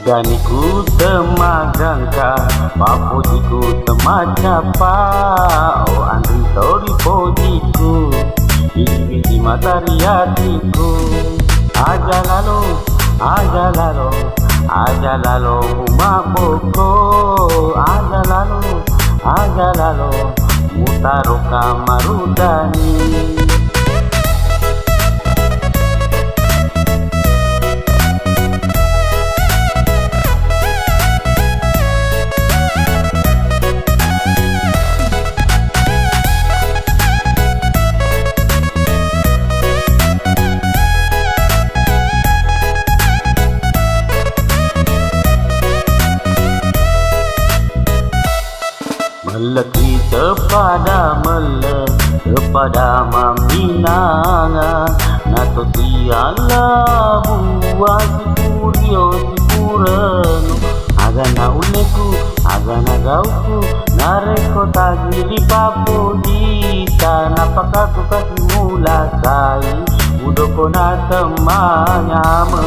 Daniku temagangka, papojiku temacapa. Oh Andri tori pojiku, biji matahari hatiku. Aja lalu umaboko. Aja lalu mutaroka marudani. Meleki kepada maminanga, nato tiala buah sipurio sipurenu. Agana uleku, agana gauku, nareko tagili papodita. Napakatu kasimula sai, udoko na temanyama.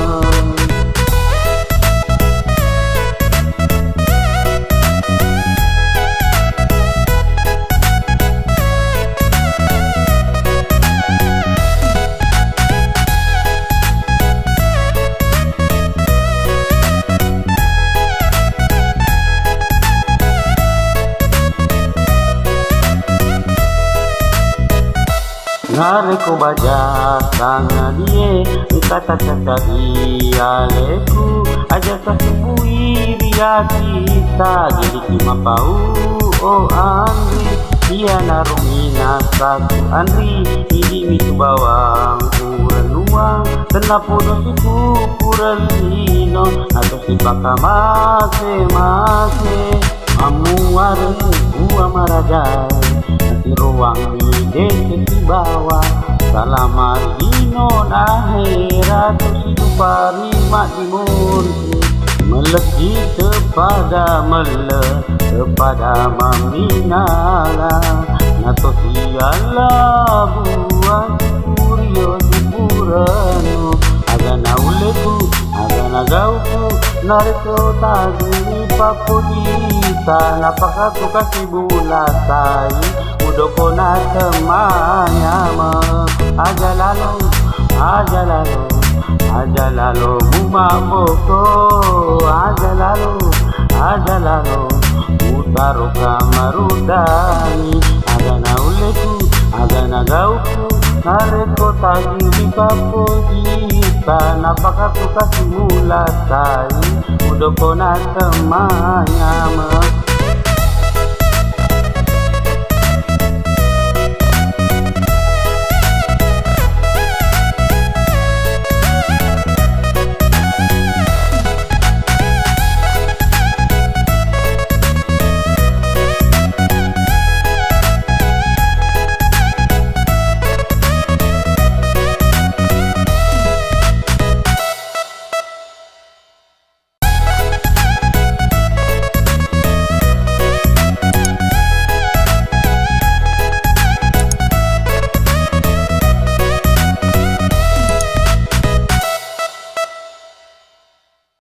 Nareko baja tanga die, kata-kata dialeku. Aja kasubui dia kita, jadi kimapau. Oh Andri, dia narumina satu Andri. Ini itu bawang uang, kenapa dosiku kurelino. Atau si baka mase, amuare gua marajai. Di ruang di desa bawah, selama dino akhirat hidup parima di murni. Meleki kepada maminala, nato tiala buah kurio sipurenu. Agana uleku, agana gauku, nareko tagili papodita. Napakatu kasibulatai, udoko na temanyama. Aja lalu mumaboko. Aja lalu mutaroka marudani. Agana uleku, agana gauku, nareko tagili papodita. Napakatu kasimulatai, udoko na temanyama.